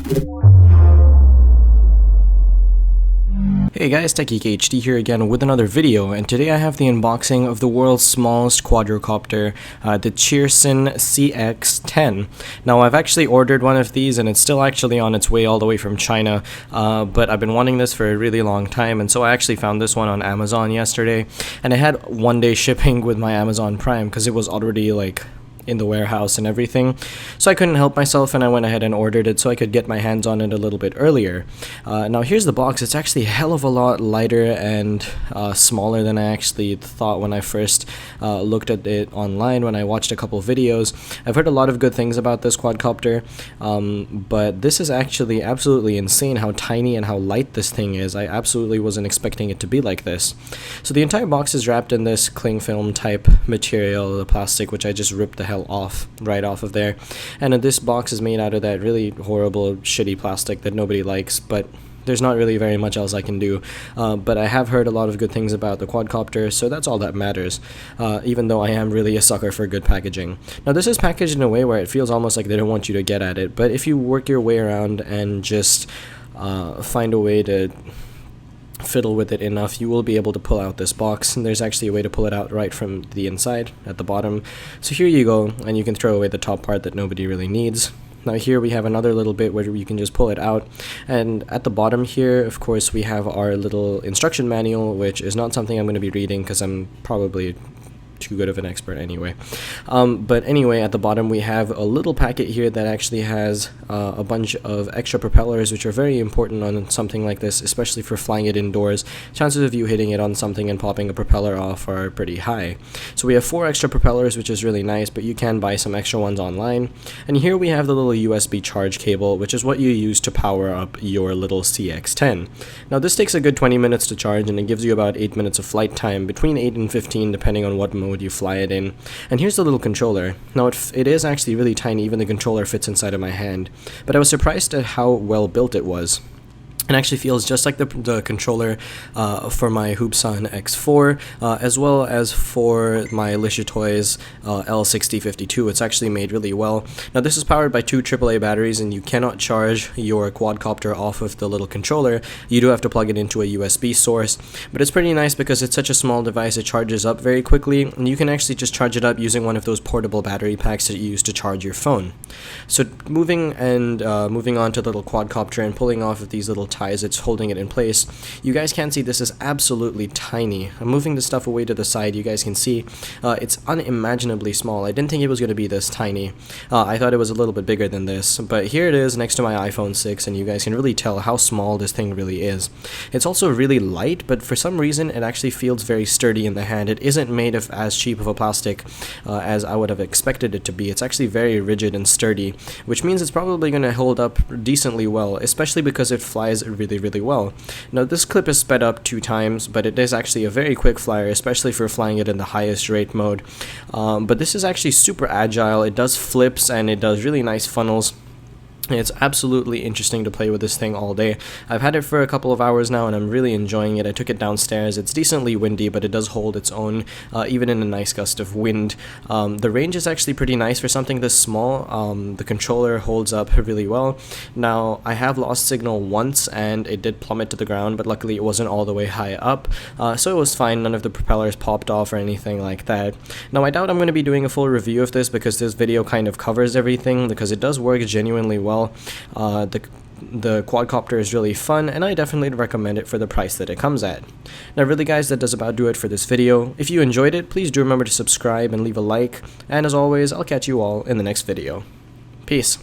Hey guys, TechGeekHD here again with another video, and today I have the unboxing of the world's smallest quadrocopter, the Cheerson CX10. Now I've actually ordered one of these and it's still actually on its way all the way from China, but I've been wanting this for a really long time, and so I actually found this one on Amazon yesterday, and it had one-day shipping with my Amazon Prime because it was already like in the warehouse and everything, so I couldn't help myself and I went ahead and ordered it so I could get my hands on it a little bit earlier. Now here's the box. It's actually a hell of a lot lighter and smaller than I actually thought when I first looked at it online when I watched a couple videos. I've heard a lot of good things about this quadcopter, but this is actually absolutely insane how tiny and how light this thing is. I absolutely wasn't expecting it to be like this. So the entire box is wrapped in this cling film type material, the plastic, which I just ripped the hell off right off of there, and this box is made out of that really horrible shitty plastic that nobody likes, but there's not really very much else I can do. But I have heard a lot of good things about the quadcopter, so that's all that matters, even though I am really a sucker for good packaging. Now this is packaged in a way where it feels almost like they don't want you to get at it, but if you work your way around and just find a way to fiddle with it enough, you will be able to pull out this box, and there's actually a way to pull it out right from the inside at the bottom. So here you go, and you can throw away the top part that nobody really needs. Now here we have another little bit where you can just pull it out, and at the bottom here, of course, we have our little instruction manual, which is not something I'm going to be reading because I'm probably too good of an expert anyway. But anyway, at the bottom we have a little packet here that actually has a bunch of extra propellers, which are very important on something like this, especially for flying it indoors. Chances of you hitting it on something and popping a propeller off are pretty high. So we have 4 extra propellers, which is really nice, but you can buy some extra ones online. And here we have the little USB charge cable, which is what you use to power up your little CX10. Now this takes a good 20 minutes to charge, and it gives you about 8 minutes of flight time, between 8 and 15 depending on what mode you fly it in. And here's the little controller. Now it is actually really tiny, even the controller fits inside of my hand, but I was surprised at how well built it was. It actually feels just like the controller for my Hoopson X4, as well as for my Alicia Toys L6052. It's actually made really well. Now this is powered by 2 AAA batteries, and you cannot charge your quadcopter off of the little controller. You do have to plug it into a USB source, but it's pretty nice because it's such a small device. It charges up very quickly, and you can actually just charge it up using one of those portable battery packs that you use to charge your phone. So moving on to the little quadcopter and pulling off of these little ties it's holding it in place, you guys can see this is absolutely tiny. I'm moving the stuff away to the side. You guys can see it's unimaginably small. I didn't think it was going to be this tiny. I thought it was a little bit bigger than this, but here it is next to my iPhone 6, and you guys can really tell how small this thing really is. It's also really light, but for some reason it actually feels very sturdy in the hand. It isn't made of as cheap of a plastic as I would have expected it to be. It's actually very rigid and sturdy, which means it's probably going to hold up decently well, especially because it flies really well. Now this clip is sped up 2 times, but it is actually a very quick flyer, especially for flying it in the highest rate mode. But this is actually super agile. It does flips and it does really nice funnels. It's absolutely interesting to play with this thing all day. I've had it for a couple of hours now, and I'm really enjoying it. I took it downstairs. It's decently windy, but it does hold its own, even in a nice gust of wind. The range is actually pretty nice for something this small. The controller holds up really well. Now, I have lost signal once, and it did plummet to the ground, but luckily it wasn't all the way high up, so it was fine. None of the propellers popped off or anything like that. Now, I doubt I'm going to be doing a full review of this because this video kind of covers everything, because it does work genuinely well. The quadcopter is really fun, and I definitely recommend it for the price that it comes at. Now really guys, that does about do it for this video. If you enjoyed it, please do remember to subscribe and leave a like, and as always, I'll catch you all in the next video. Peace.